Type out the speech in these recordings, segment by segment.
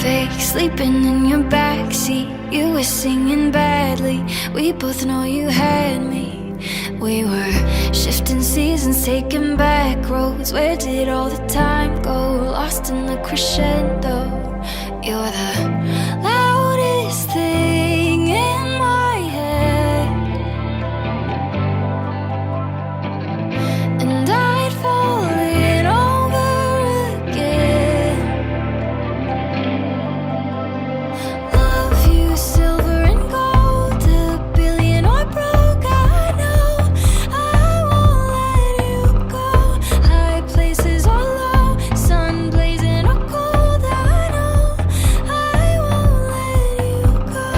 fake, sleeping in your backseat. You were singing badly, we both know you had me. We were shifting seasons, taking back roads. Where did all the time go? Lost in the crescendo. You're the loudest thing in my head, and I'd fall in over again. Love you, silver and gold, a billion or broke. I know I won't let you go. High places or low, sun blazing or cold. I know I won't let you go.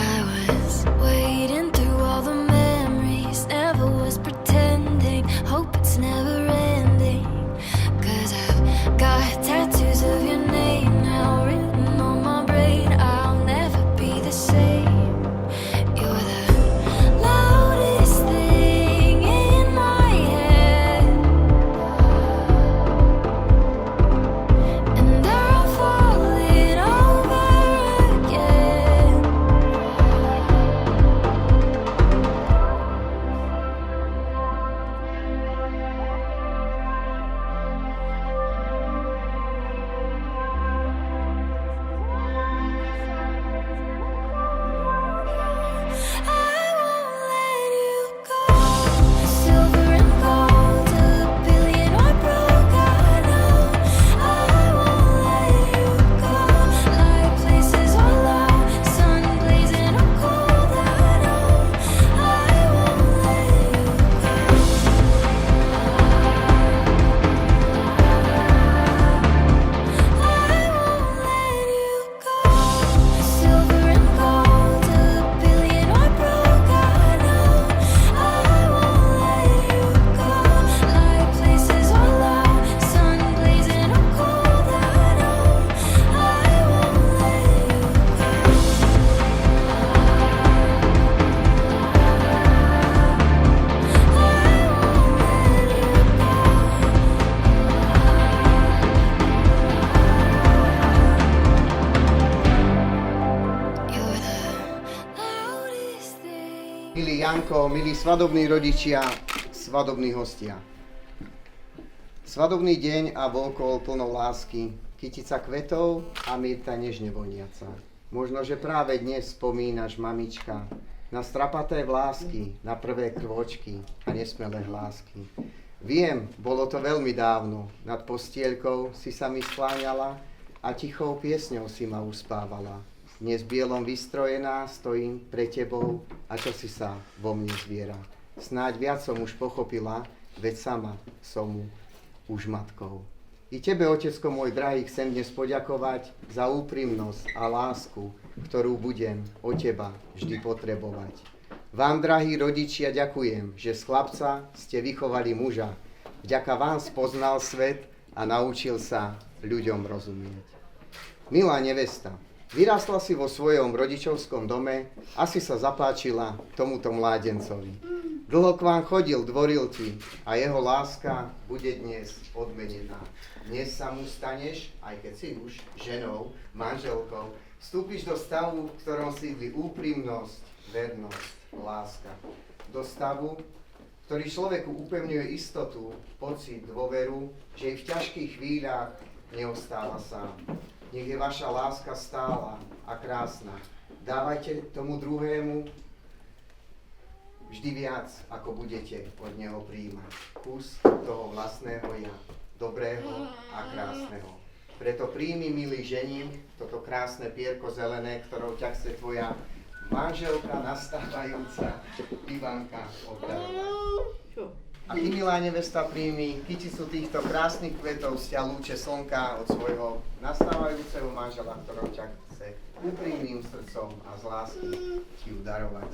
I was wading through all the memories, never was pretending, hope it's never ending. 'Cause I've got tattoos of your name now written on my brain. I'll never be the same. You're the loudest thing in my head, and I'll fall in over again. I won't let you go. Silver and gold, a billion or broke. I know I won't let you go. High places or low, sun blazing or cold. I know I won't let you go. I won't let you go. Silver and gold, a billion or broke. I know I won't let you go. High places or low, sun blazing or cold. I know I won't let you go. You're the loudest thing. Milý Janko, milí svadobní rodičia, svadobní hostia. Svadobný deň a vôkol plno lásky, kytica kvetov a myrta nežne voniaca. Možno, že práve dnes spomínaš, mamička, na strapaté vlásky, na prvé krôčky a nesmelé hlásky. Viem, bolo to veľmi dávno, nad postielkou si sa mi skláňala a tichou piesňou si ma uspávala. Dnes bielom vystrojená stojím pre tebou a čo si sa vo mne zviera. Snáď viac som už pochopila, veď sama som mu už matkou. I tebe, otecko môj drahý, chcem dnes poďakovať za úprimnosť a lásku, ktorú budem od teba vždy potrebovať. Vám, drahí rodičia, ďakujem, že z chlapca ste vychovali muža. Vďaka vám spoznal svet a naučil sa ľuďom rozumieť. Milá nevesta, vyrastla si vo svojom rodičovskom dome, asi sa zapáčila tomuto mládencovi. Dlho k vám chodil, dvoril ti a jeho láska bude dnes odmenená. Dnes sa mu staneš, aj keď si už ženou, manželkou, vstúpiš do stavu, v ktorom sídli úprimnosť, vernosť, láska. Do stavu, ktorý človeku upevňuje istotu, pocit, dôveru, že i v ťažkých chvíľach neostáva sám. Nech je vaša láska stála a krásna. Dávajte tomu druhému vždy viac, ako budete od neho prijímať. Kus toho vlastného ja, dobrého a krásneho. Preto príjmi, milý ženík, toto krásne pierko zelené, ktorou ťa chce tvoja manželka nastávajúca Ivanka obdarovať. A ty, milá nevesta, príjmi kyticu týchto krásnych kvetov z ťa lúče slnka od svojho nastávajúceho manžela, ktorou ťa chce úprimným srdcom a z lásky ti ju darovať.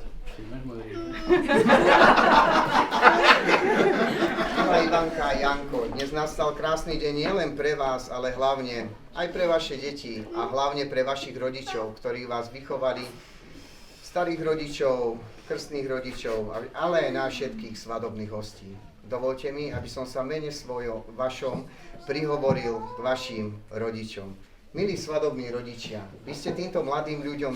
Milá Ivanka a Janko, dnes nastal krásny deň nielen pre vás, ale hlavne aj pre vaše deti a hlavne pre vašich rodičov, ktorí vás vychovali, starých rodičov, krstných rodičov, ale aj na všetkých svadobných hostí. Dovolte mi, aby som sa mene vašom prihovoril k vašim rodičom. Milí svadobní rodičia, vy ste týmto mladým ľuďom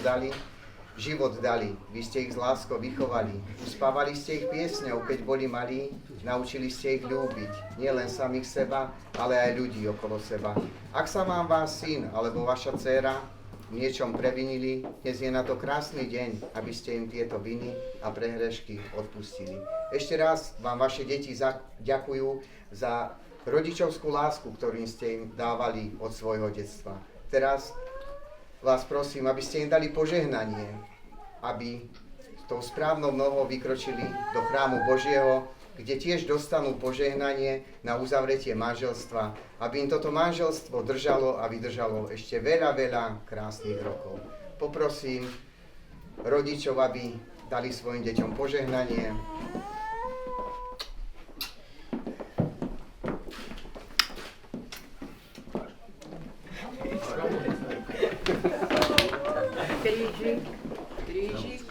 život dali, vy ste ich s láskou vychovali, uspávali ste ich piesňou, keď boli malí, naučili ste ich ľúbiť, nielen samých seba, ale aj ľudí okolo seba. Ak sa vám váš syn alebo vaša dcéra v niečom previnili, dnes je na to krásny deň, aby ste im tieto viny a prehrešky odpustili. Ešte raz vám vaše deti ďakujú za rodičovskú lásku, ktorú ste im dávali od svojho detstva. Teraz vás prosím, aby ste im dali požehnanie, aby tou správnou nohou vykročili do chrámu Božieho, kde tiež dostanú požehnanie na uzavretie manželstva, aby im toto manželstvo držalo a vydržalo ešte veľa, veľa krásnych rokov. Poprosím rodičov, aby dali svojim deťom požehnanie. Krížik, krížik.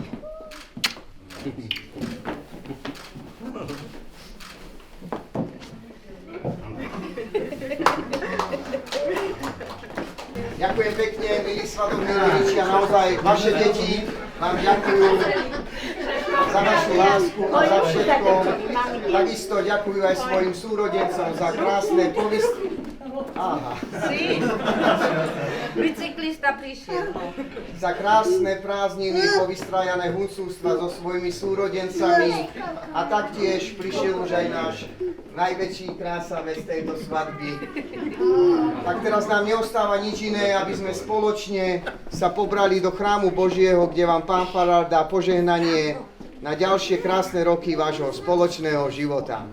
Ďakujem pekne, milí svadobní rodičia, naozaj vaše deti vám ďakujú za vašu lásku a za všetko. Takisto ďakujú aj svojim súrodencom za krásne povesti. Aha. Bicyklista prišiel. Za krásne prázdniny, povystrajané huncústva so svojimi súrodencami a taktiež prišiel už aj náš najväčší krásavec tejto svadby. Tak teraz nám neostáva nič iné, aby sme spoločne sa pobrali do chrámu Božieho, kde vám Pán farár dá požehnanie na ďalšie krásne roky vášho spoločného života.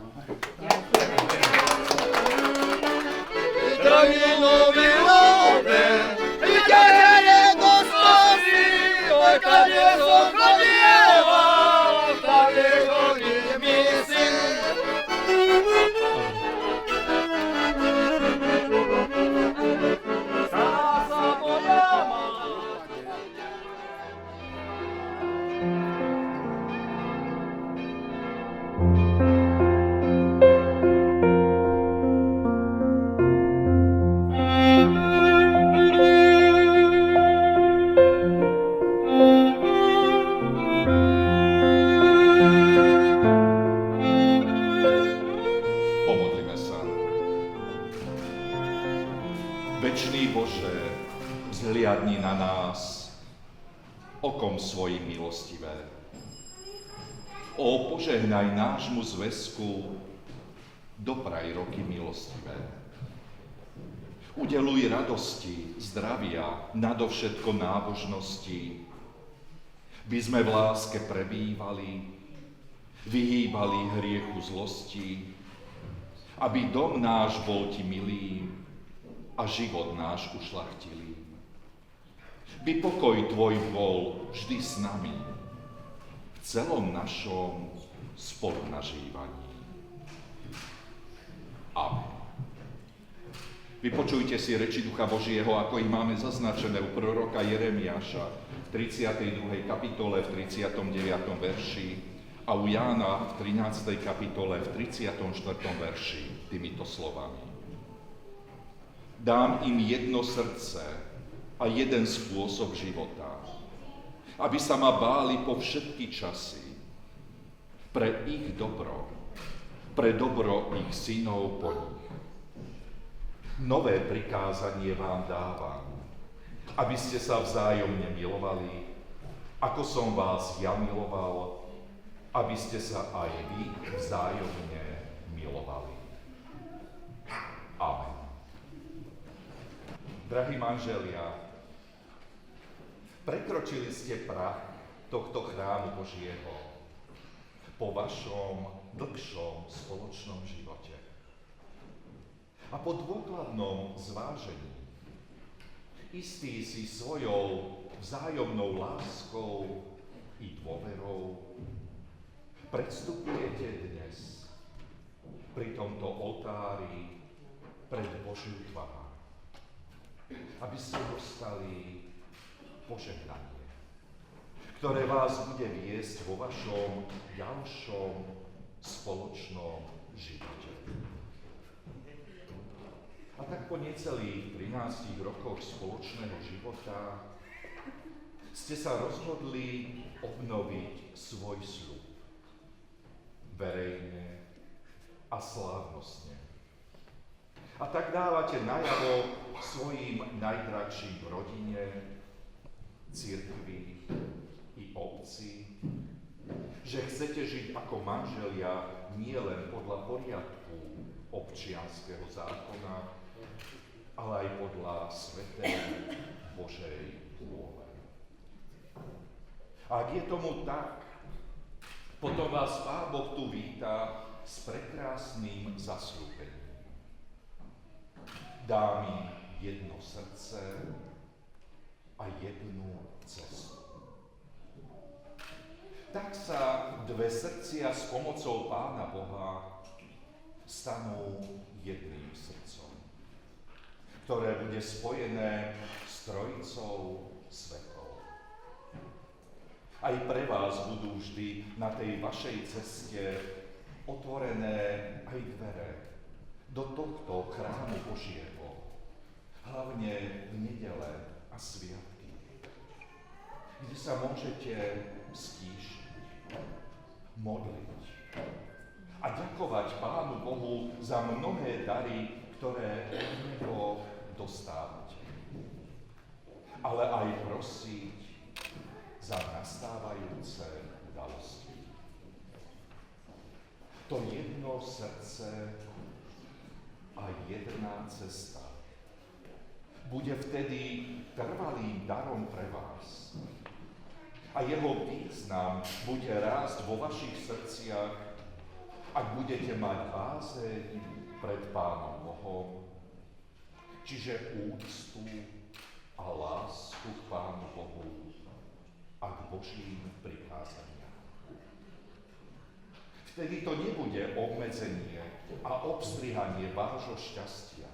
Večný Bože, vzhliadni na nás okom svojim milostivé. O, požehnaj nášmu zväzku, dopraj roky milostivé. Udeluj radosti, zdravia, nadovšetko nábožnosti, by sme v láske prebývali, vyhýbali hriechu zlosti, aby dom náš bol ti milý, a život náš ušľachtilý. By pokoj tvoj bol vždy s nami, v celom našom spolunažívaní. Amen. Vypočujte si reči Ducha Božieho, ako ich máme zaznačené u proroka Jeremiáša v 32. kapitole v 39. verši a u Jána v 13. kapitole v 34. verši týmito slovami. Dám im jedno srdce a jeden spôsob života, aby sa ma báli po všetky časy, pre ich dobro, pre dobro ich synov po nich. Nové prikázanie vám dávam, aby ste sa vzájomne milovali, ako som vás ja miloval, aby ste sa aj vy vzájomne milovali. Amen. Drahí manželia, prekročili ste prah tohto chrámu Božieho po vašom dlhšom spoločnom živote. A po dôkladnom zvážení, istí si svojou vzájomnou láskou i dôverou, predstupujete dnes pri tomto oltári pred Božiu tvár, aby ste dostali požehnanie, ktoré vás bude viesť vo vašom ďalšom spoločnom živote. A tak po necelých 13 rokoch spoločného života ste sa rozhodli obnoviť svoj sľub. Verejne a slávnostne. A tak dávate najavo svojim najdrahším v rodine, cirkvi i obci, že chcete žiť ako manželia nielen podľa poriadku občianskeho zákona, ale aj podľa svätej Božej vôle. A ak je tomu tak, potom vás Pán Boh tu víta s prekrásnym zasľúbením. Dá mi jedno srdce a jednu cestu. Tak sa dve srdcia s pomocou Pána Boha stanú jedným srdcom, ktoré bude spojené s Trojicou svetou. Aj pre vás budú vždy na tej vašej ceste otvorené aj dvere do tohto chrámu Božieho, hlavne v nedele a sviatky, kde sa môžete stíšiť, modliť a ďakovať Pánu Bohu za mnohé dary, ktoré od Neho dostávate. Ale aj prosiť za nastávajúce udalosti. To jedno srdce a jedna cesta bude vtedy trvalým darom pre vás. A jeho význam bude rásť vo vašich srdciach, ak budete mať bázeň pred Pánom Bohom, čiže úctu a lásku k Pánu Bohu a k Božím prikázaniam. Vtedy to nebude obmedzenie a obstrihanie vášho šťastia,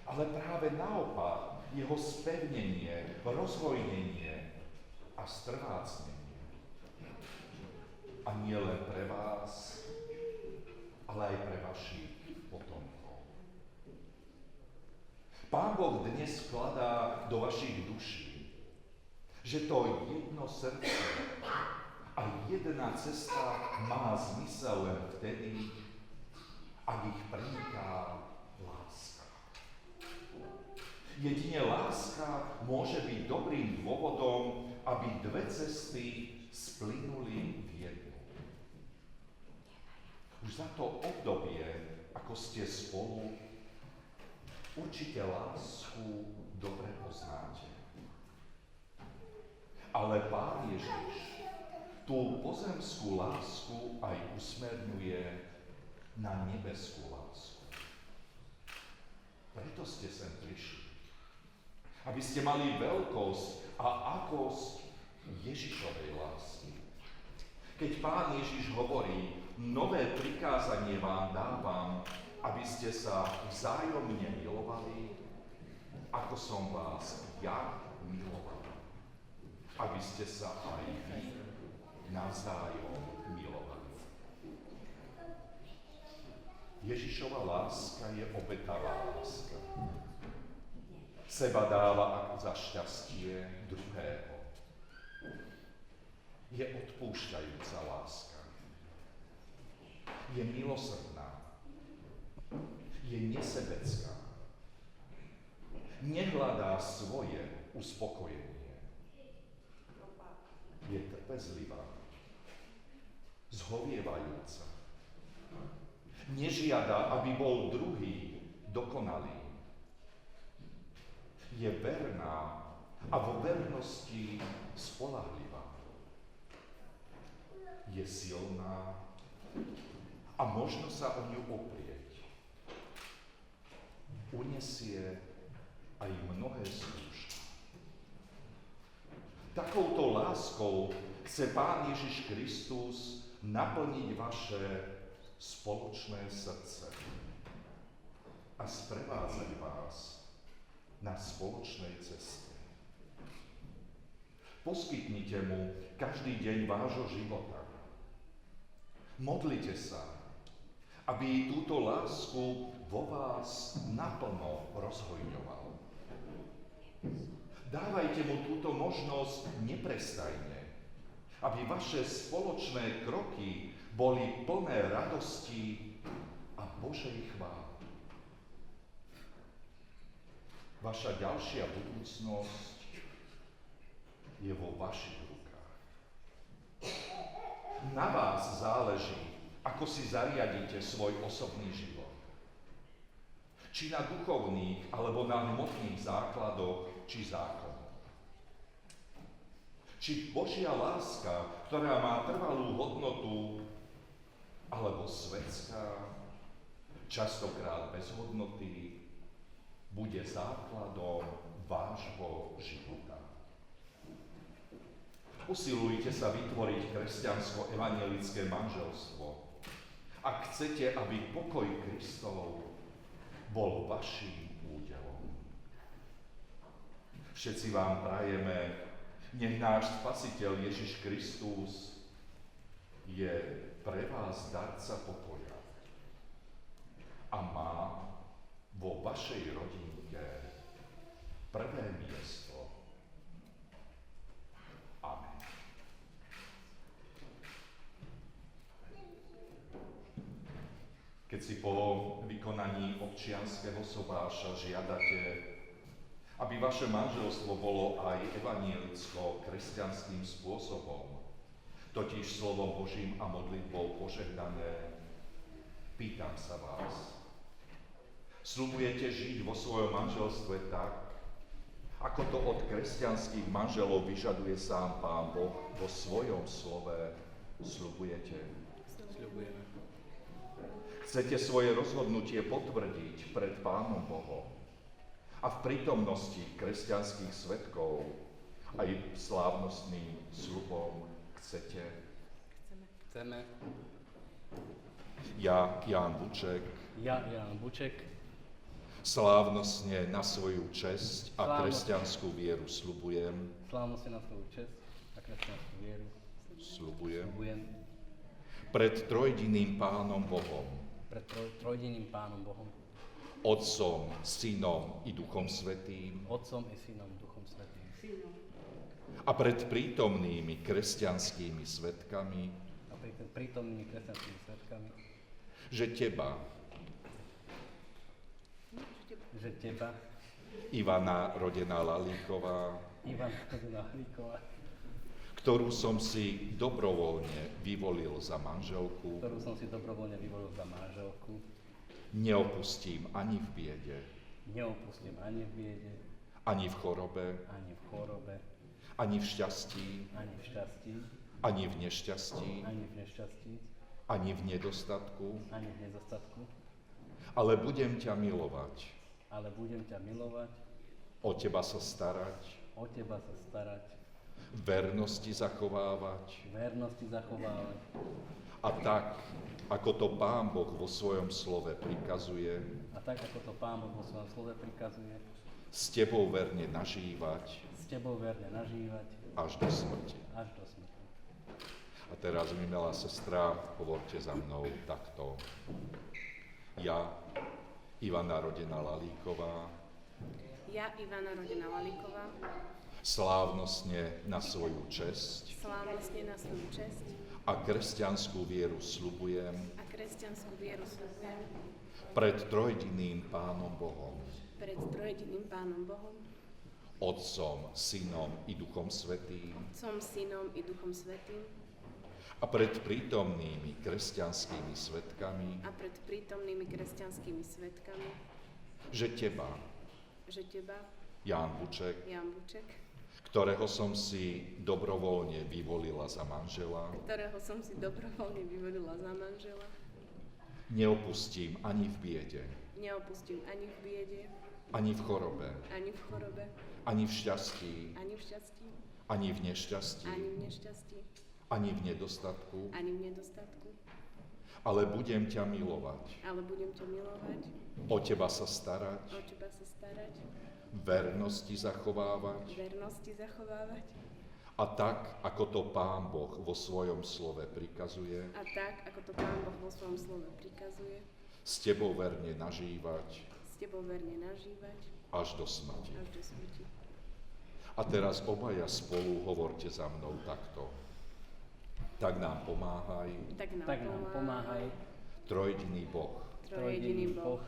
ale práve naopak jeho spevnenie, rozhojnenie a strvácnenie. A nie len pre vás, ale aj pre vašich potomkov. Pán Boh dnes vkladá do vašich duší, že to jedno srdce a jedna cesta má zmysel len vtedy, ak ich preniká láska. Jedine láska môže byť dobrým dôvodom, aby dve cesty splynuli v jednu. Už za to obdobie, ako ste spolu, určite lásku dobre poznáte. Ale Pán Ježiš tú pozemskú lásku aj usmerňuje na nebeskú lásku. Preto ste sem prišli. Aby ste mali veľkosť a akosť Ježišovej lásky. Keď Pán Ježiš hovorí, nové prikázanie vám dávam, aby ste sa vzájomne milovali, ako som vás ja miloval. Aby ste sa aj vy navzájom milovali. Ježišova láska je obetavá láska. Seba dáva ako za šťastie druhého. Je odpúšťajúca láska. Je milosrdná. Je nesebecká. Nehľadá svoje uspokojenie. Je trpezlivá. Zhovievajúca. Nežiada, aby bol druhý dokonalý. Je verná a vo vernosti spoľahlivá. Je silná a možno sa o ňu oprieť. Unesie aj mnohé skúšky. Takouto láskou chce Pán Ježiš Kristus naplniť vaše spoločné srdce a sprevádzať vás na spoločnej ceste. Poskytnite mu každý deň vášho života. Modlite sa, aby túto lásku vo vás naplno rozhojňoval. Dávajte mu túto možnosť neprestajne, aby vaše spoločné kroky boli plné radosti a Božej chvály. Vaša ďalšia budúcnosť je vo vašich rukách. Na vás záleží, ako si zariadíte svoj osobný život. Či na duchovných, alebo na hmotných základoch, či zákonoch. Či Božia láska, ktorá má trvalú hodnotu, alebo svetská, častokrát bez hodnoty, bude základom vášho života. Usilujte sa vytvoriť kresťansko-evangelické manželstvo. Ak chcete, aby pokoj Kristov bol vaším údelom. Všetci vám prajeme, nech náš Spasiteľ Ježiš Kristus je pre vás darca pokoja a má vo vašej rodinke prvé miesto. Amen. Keď si po vykonaní občianskeho sobáša žiadate, aby vaše manželstvo bolo aj evanielicko-kresťanským spôsobom, totiž slovom Božím a modlitbou požehnané, pýtam sa vás. Sľubujete žiť vo svojom manželstve tak, ako to od kresťanských manželov vyžaduje sám Pán Boh vo svojom slove? Sľubujete? Sľubujeme. Chcete svoje rozhodnutie potvrdiť pred Pánom Bohom a v prítomnosti kresťanských svedkov aj slávnostným sľubom chcete? Chceme. Ja, Ján Buček, Ja, Ján Buček, slávnostne na svoju česť a kresťanskú vieru sľubujem. slávnostne na svoju česť a kresťanskú vieru Sľubujem. sľubujem Pred trojdiným Pánom Bohom, pred trojdiným Pánom Bohom, Otcom, Synom i Duchom Svätým Otcom i Synom, Duchom Svätým a pred prítomnými kresťanskými svedkami, a pri prítomnými kresťanskými svedkami, že Teba, Ivana rodená Lalíková, Ivana rodená Lalíková, ktorú som si dobrovoľne vyvolil za manželku, neopustím ani v biede, ani v chorobe, ani v šťastí, ani v nešťastí, ani v nedostatku, ale budem ťa milovať, o teba sa starať, vernosti zachovávať a tak, ako to Pán Boh vo svojom slove prikazuje, s tebou verne nažívať až do smrti. A teraz, mi milá sestra, hovorte za mnou takto. Ja, Ivana rodená Lalíková, slávnostne na svoju česť a kresťanskú vieru sľubujem pred trojdinným Pánom Bohom, Otcom, Synom i Duchom Svätým a pred prítomnými kresťanskými svedkami, že Teba, Ján Buček, ktorého som si dobrovoľne vyvolila za manžela, neopustím ani v biede, ani v chorobe, ani v šťastí, ani v nešťastí, ani v nedostatku, ale budem ťa milovať, ale budem ťa milovať, o teba sa starať, o teba sa starať, vernosti zachovávať vernosti zachovávať a tak, ako to Pán Boh vo svojom slove prikazuje, a tak, ako to Pán Boh vo svojom slove prikazuje, s tebou verne nažívať s tebou verne nažívať až do smrti. až do smrti. A teraz obaja spolu hovorte za mnou takto. Tak nám pomáhaj, Tak nám pomáhaj, trojediný Boh, trojjediný Boh,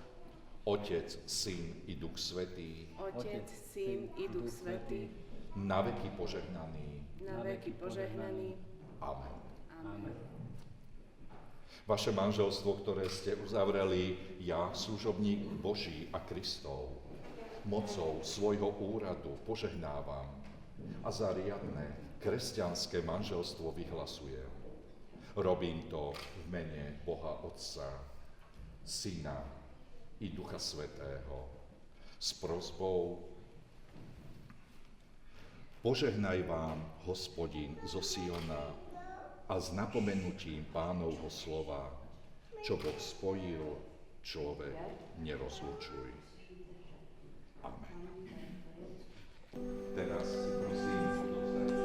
Otec, Syn i Duch Svätý, Otec, Syn i Duch Svätý, na veky požehnaný. na veky požehnaný. Amen. Amen. Vaše manželstvo, ktoré ste uzavreli, ja, služobník Boží a Kristov, mocou svojho úradu požehnávam a za riadne kresťanské manželstvo vyhlasujem. Robím to v mene Boha Otca, Syna i Ducha Svätého s prosbou: požehnaj vám, Hospodin, zo Siona a s napomenutím Pánovho slova, čo Boh spojil, človek nerozlučuj. Amen. Teraz si prosím odovzdajte.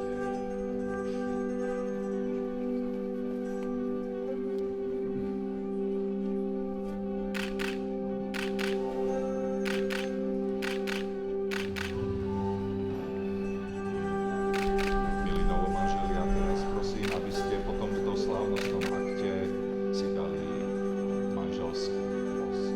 Milí novomanželia, teraz prosím, aby ste po tomto slávnostnom akte si dali manželský vosk.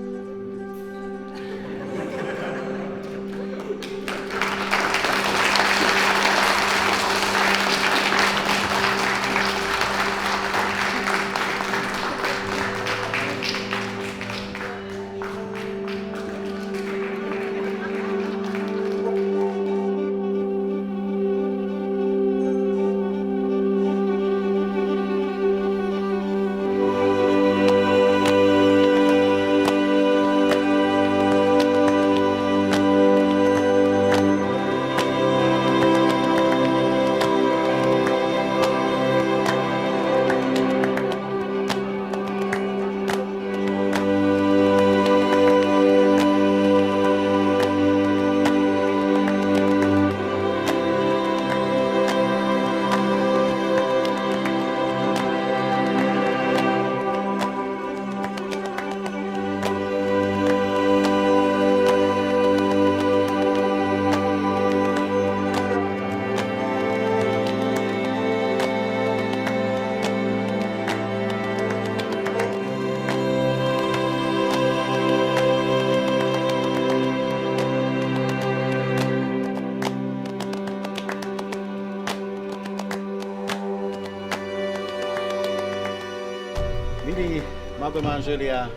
Milí mladomanželia,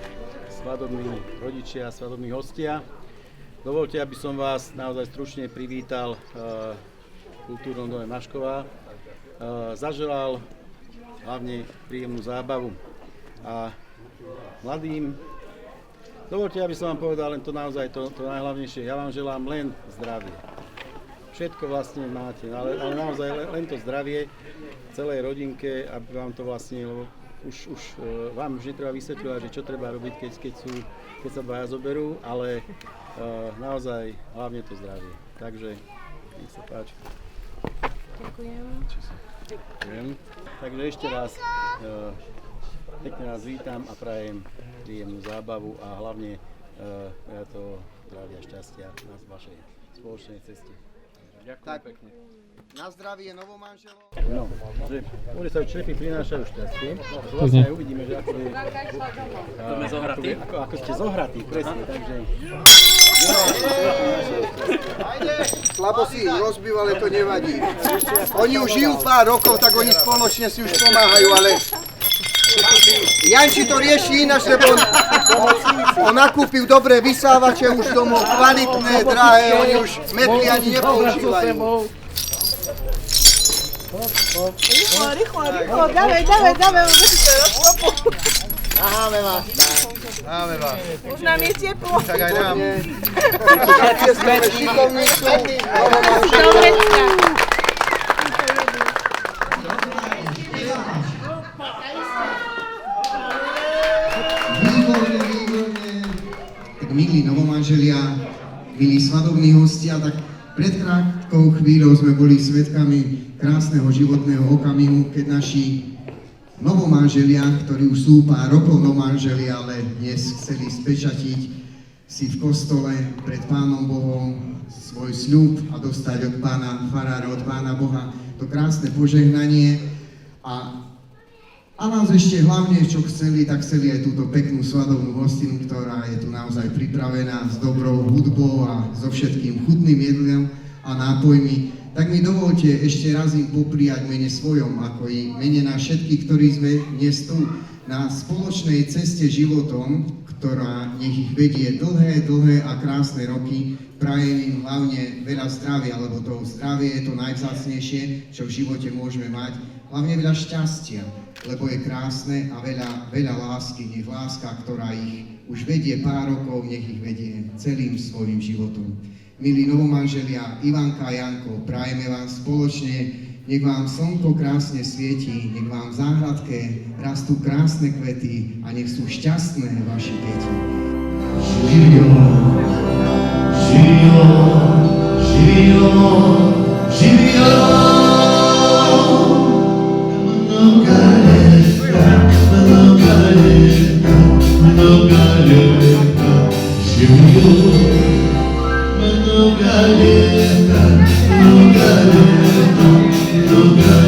svadobní rodičia, svadobní hostia, dovolte, aby som vás naozaj stručne privítal v Kultúrnom dome Mašková. Zaželal hlavne príjemnú zábavu. A mladým, dovolte, aby som vám povedal len to naozaj to najhlavnejšie. Ja vám želám len zdravie. Všetko vlastne máte, ale naozaj len to zdravie celej rodinke, aby vám to vlastne, lebo už vám už netreba vysvetľovať, že čo treba robiť, keď sa dvaja zoberú, ale naozaj hlavne to zdravie. Takže, nech sa páči. Ďakujem. Ďakujem. Takže ešte raz pekne vás vítam a prajem príjemnú zábavu a hlavne to zdravia a šťastia na vašej spoločnej ceste. ďakujem pekne. Na zdravie novomanželov. No, že bude sa črepy prinášajú šťastie. Vlastne aj uvidíme, že ako je... Ako ste zohratí, presne, takže... Slabo si ich rozbil, ale to nevadí. Oni už žijú pár rokov, tak oni spoločne si už pomáhajú, ale... Janči to rieši ináč, lebo on nakúpil dobré vysávače už domov, kvalitné, drahé, oni už metly ani nepoužívajú. Rýchlo, dávaj, Máme vás. už nám je teplo. Tak aj nám. Všetci sme šikovní sú. milí novomanželia, milí svadobní hostia, tak pred krátkou chvíľou sme boli svedkami krásneho životného okamihu, keď naši novomanželia, ktorí už sú pár rokov novomanželia, ale dnes chceli spečatiť si v kostole pred Pánom Bohom svoj sľub a dostať od pána farára, od Pána Boha to krásne požehnanie. A nás ešte hlavne, čo chceli, tak chceli aj túto peknú svadobnú hostinu, ktorá je tu naozaj pripravená s dobrou hudbou a so všetkým chutným jedlom a nápojmi. Tak mi dovolte ešte raz im poprijať mene svojom, ako i mene nás všetkých, ktorí sme dnes tu na spoločnej ceste životom, ktorá nech ich vedie dlhé a krásne roky. Prajem im hlavne veľa zdravia, lebo to zdravie je to najvzácnejšie, čo v živote môžeme mať. Hlavne veľa šťastia, lebo je krásne a veľa lásky. Nech láska, ktorá ich už vedie pár rokov, nech ich vedie celým svojim životom. Milí novomanželia Ivanka a Janko, prajeme vám spoločne, nech vám slnko krásne svieti, nech vám v záhradke rastú krásne kvety a nech sú šťastné vaše deti. Živio, živio, živio, živio. Mnoga leta, živio. Mnoga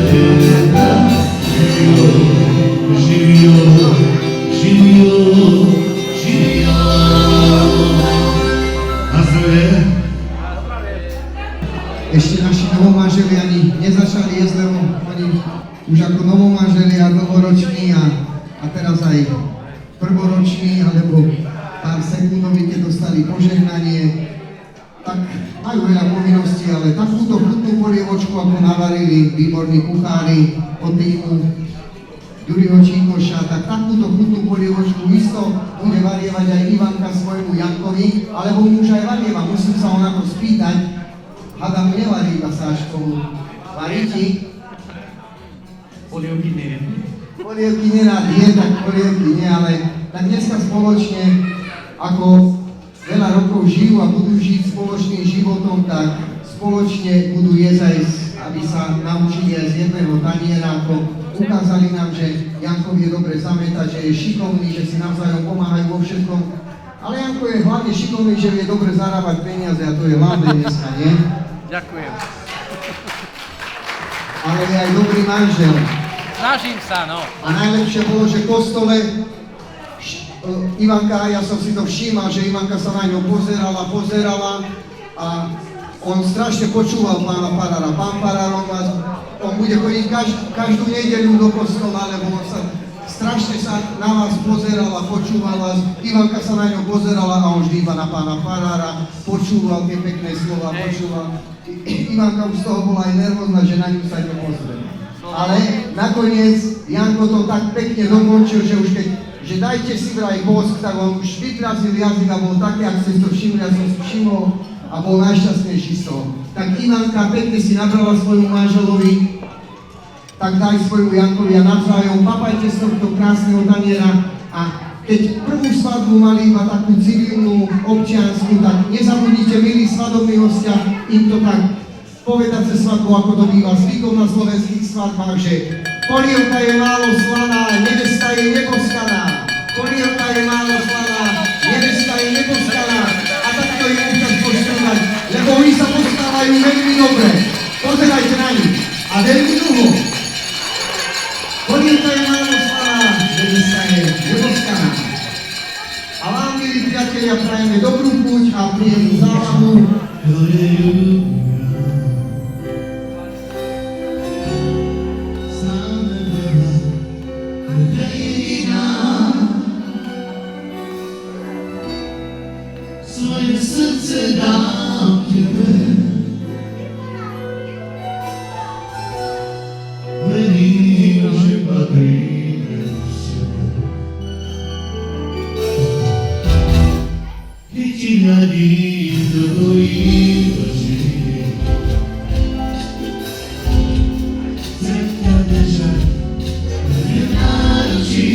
leta, živio, živio, živio. A zdravie. Ešte naši novomanželia ani nezačali jesť, lebo oni už ako novomanželia dlhoroční a teraz aj prvoroční, alebo pár sekundový, keď dostali požehnanie, tak majú veľa povinností, ale takúto chutnú polievočku, ako navarili výborní kuchári od týmu Juriho Činkoša, tak takúto chutnú polievočku isto bude varievať aj Ivanka svojmu Jankovi, alebo mu už aj varieva, musím sa ho na to spýtať. Hada mu nevarí iba sáčkovú. Varí ti? Polievky neviem. Polievky nerád je, tak polievky nie, ale tak dneska spoločne, ako veľa rokov žijú a budú žiť spoločným životom, tak spoločne budú jesť aj, aby sa naučili aj z jedného taniera, ako ukázali nám, že Janko vie dobre zametať, že je šikovný, že si navzájom pomáhajú vo všetkom. Ale Janko je hlavne šikovný, že vie dobre zarábať peniaze a to je hlavné dneska, nie? Ďakujem. Ale je aj dobrý manžel. Snažím sa, no. A najlepšie bolo, že v kostole Ivanka, ja som si to všímal, že Ivanka sa na ňo pozerala a on strašne počúval pána farára. Pán farár, on bude chodiť každú nedeľu do kostola, lebo on sa strašne na vás pozeral a počúval vás. Ivanka sa na ňo pozerala a on vždy iba na pána farára počúval tie pekné slova, počúval. Ivanka už z toho bola aj nervózna, že na ňu sa nepozrie. Ale nakoniec Janko to tak pekne dokončil, že už že dajte si vraj bosk, tak on už vyprazil jazyk a bol taký, ak ste to všimli, ja som si všimol a bol najšťastnejší z toho. Tak Ivanka pekne si nabrala svojmu manželovi, tak daj svojmu Jankovi a navzájom papajte z tohto krásneho taniera a keď prvú svadbu mali iba takú civilnú, občiansku, tak nezabudnite, milí svadobní hostia, im to tak povedať cez svadbu, ako to býva zvykom na slovenských svadbách, že polievka je málo slaná, nevesta je neposkaná. Polievka je málo slaná, nevesta je neposkaná. A takto im občas poštúvať, lebo oni sa postávajú veľmi dobre. Pozerajte na nich. A veľmi dlho. Polievka je málo slaná, nevesta je neposkaná. A vám, milí priatelia, prajeme dobrú púť a príjemnú zábavu. Svoje srdce dám tebe, verím, že patríme sebe. Keď ti hľadím do tvojich očí, chcem ťa držať v náručí.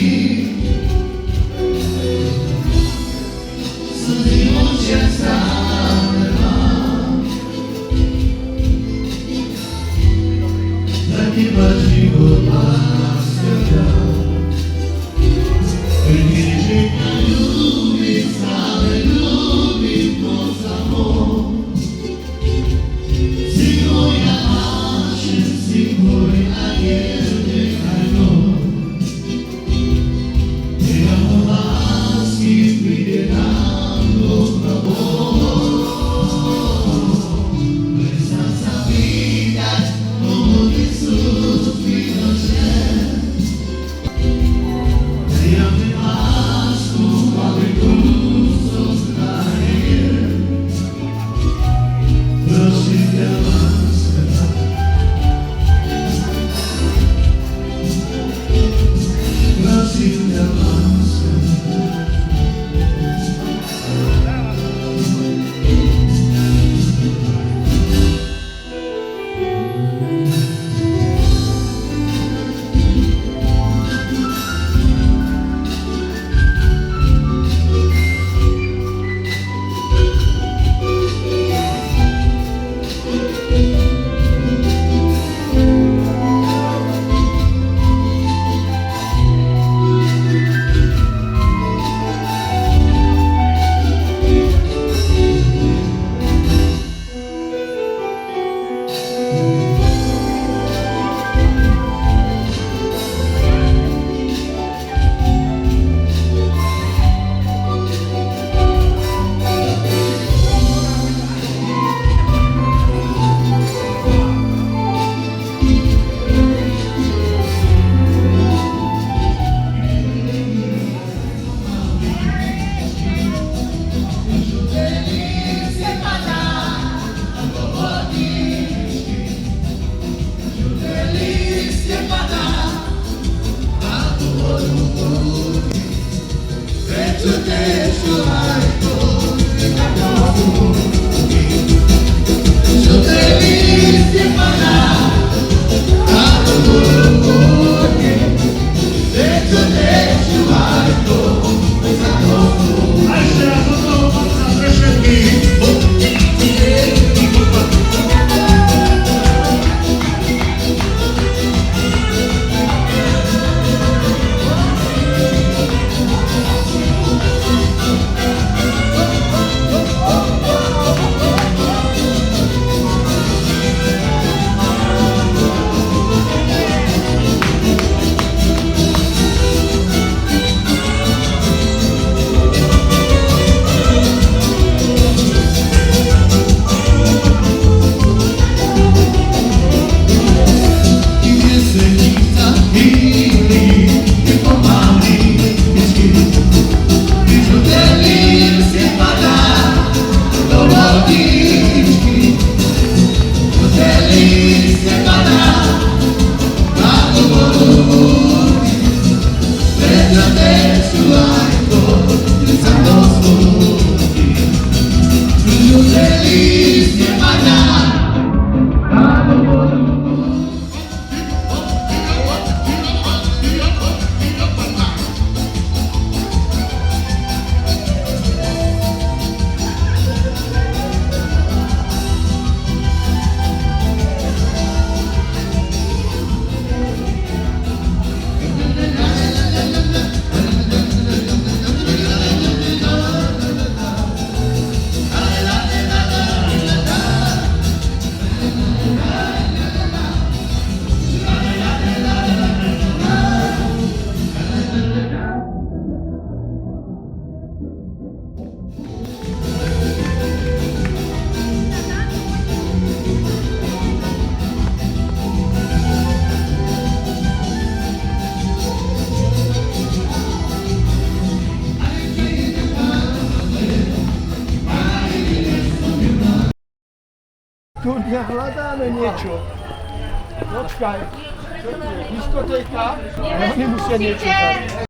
Slzy Tu hľadáme niečo. Počkaj. Čo tu je? Diskotéka? Oni musia niečo dať.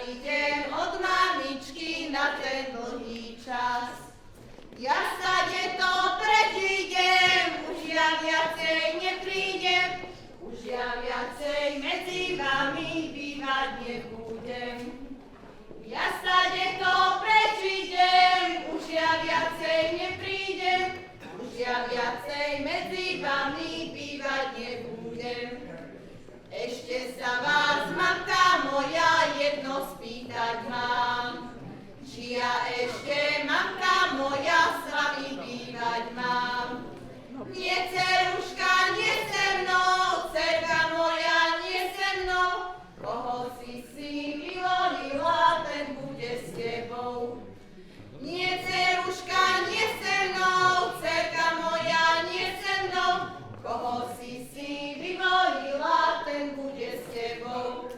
idem od mamičky na ten dlhý čas. Ja sa to prežidem, už ja viacej neprídem, už ja viacej medzi vami bývať nebudem. Ja sa to prežidem, už ja viacej neprídem, už ja viacej medzi vami bývať nebudem. Ešte sa vás, mamka moja, jedno spýtať mám. Či ja ešte, mamka moja, s vami bývať mám. Nie, dceruška, nie se mnou, dcerka moja, nie se mnou. Koho si vyvolila, ten bude s tebou. Nie, dceruška, nie se mnou, dcerka moja, nie se mnou. Koho si vyvolila, ten bude s tebou.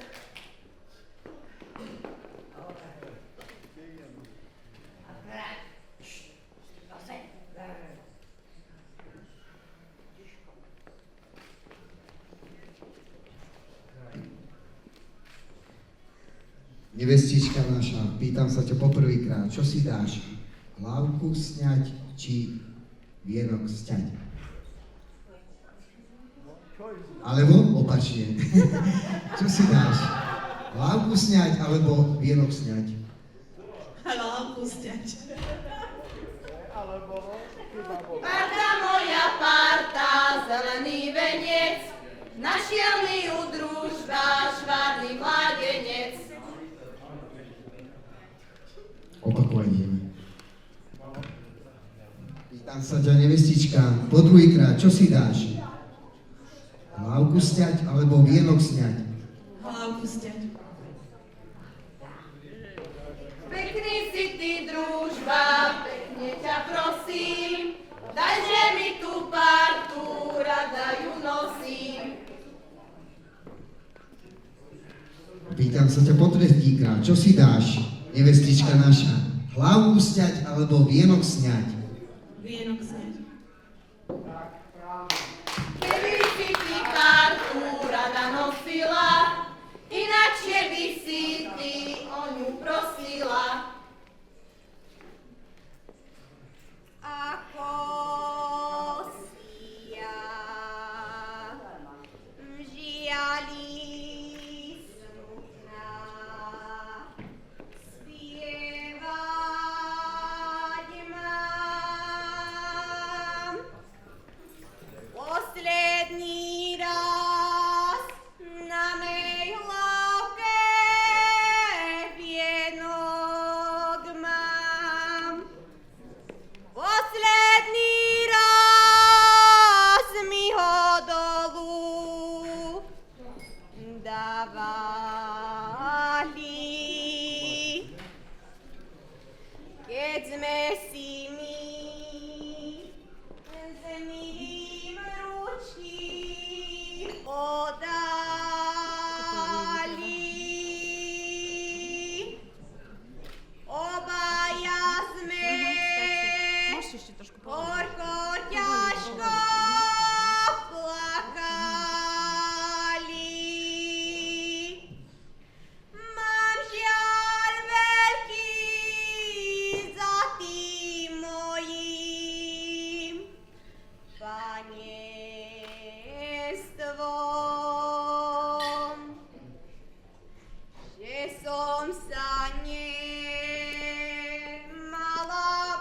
Nevestička naša, pýtam sa ťa poprvýkrát, čo si dáš? Hlávku sňať či vienok sťať? Alebo opačne. Čo si dáš? Hlávku sňať alebo vienok sňať? Hlávku sňať. Parta moja parta, zelený veniec, našiel mi u družba švárny mladenec. Opakovane. Pýtam sa ťa, nevestička, po druhýkrát, čo si dáš? Hlávku sňať alebo vienok sňať? Hlávku sňať. Pekný si ty, družba, pekne ťa prosím, dajže mi tú partu, rada ju nosím. Pýtam sa ťa po tretíkrát, čo si dáš? Nevestička naša, hlávku sňať alebo vienok sňať? Vienok sňať. Keby si ty partu rada nosila, inakšie by si ty o ňu prosila. Ako si ja v žiali smutná, spievať mám. Posledný raz na mej hlavke vienok mám. Posledný raz mi ho dolu dávali, keď sme si my s milým ručky podali. Obaja sme horko ťažko plakali. Mám žiaľ veľký za tým mojím panestvom, že som sa nemala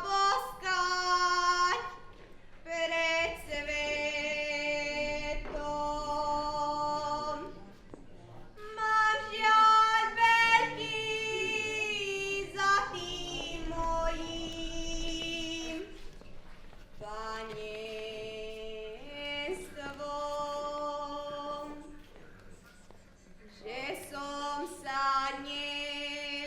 boskať pred svetom. Mám žiaľ veľký za tým mojím panestvom, že som sa nemala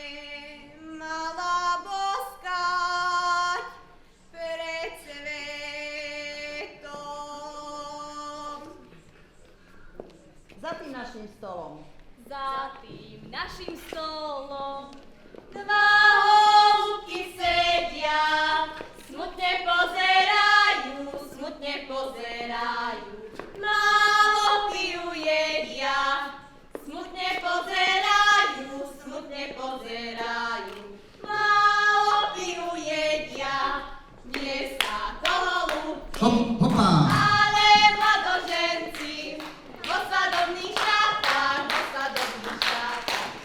pozerajú. Málo pijú jedia, nie sa toho ľúči. Hop, hopa. Ale mladoženci, vo svadobných šatách,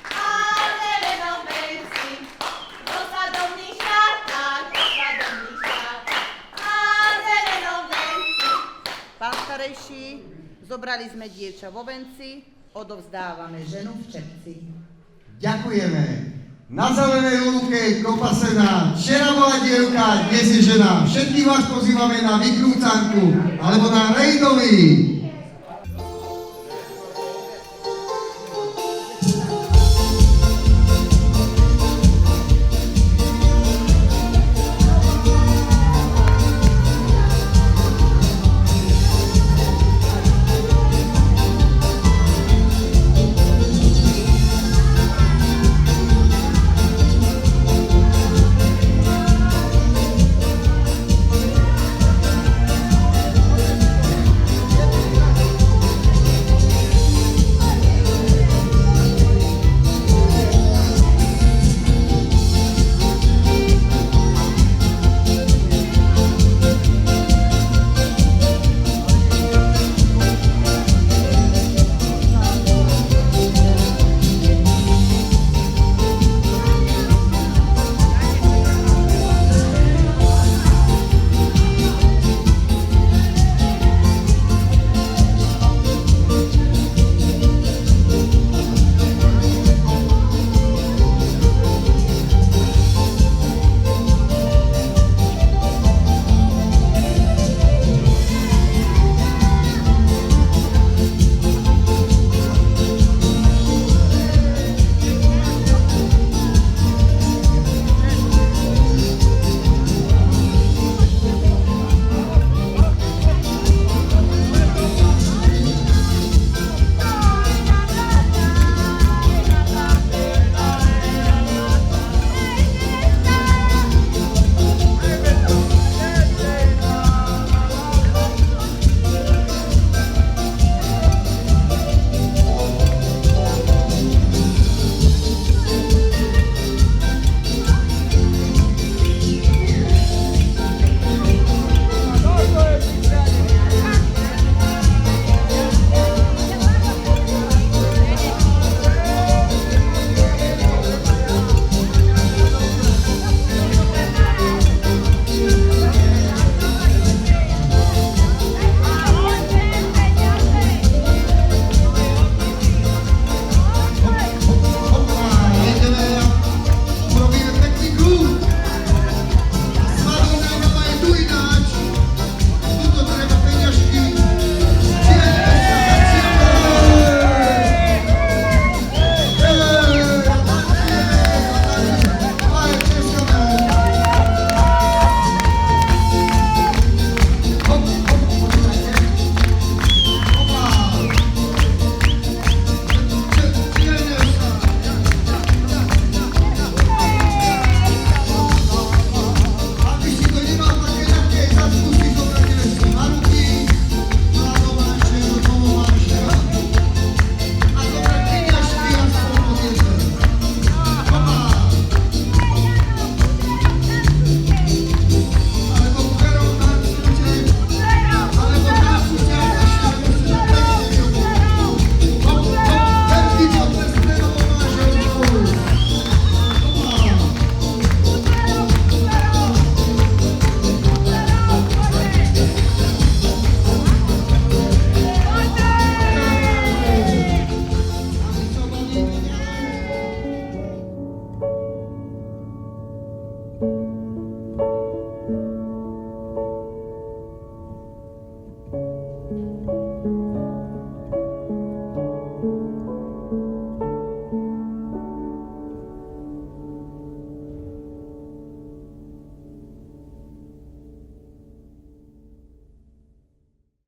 ale venovenci, vo svadobných šatách, ale venovenci. Pán starejší, zobrali sme dievča vo venci, odovzdávame ženu v čepci. Ďakujeme. Na zelenej lúke kopa sena. Včera bola dievka, dnes je žena. Všetkých vás pozývame na vykrúcanku alebo na rejdový.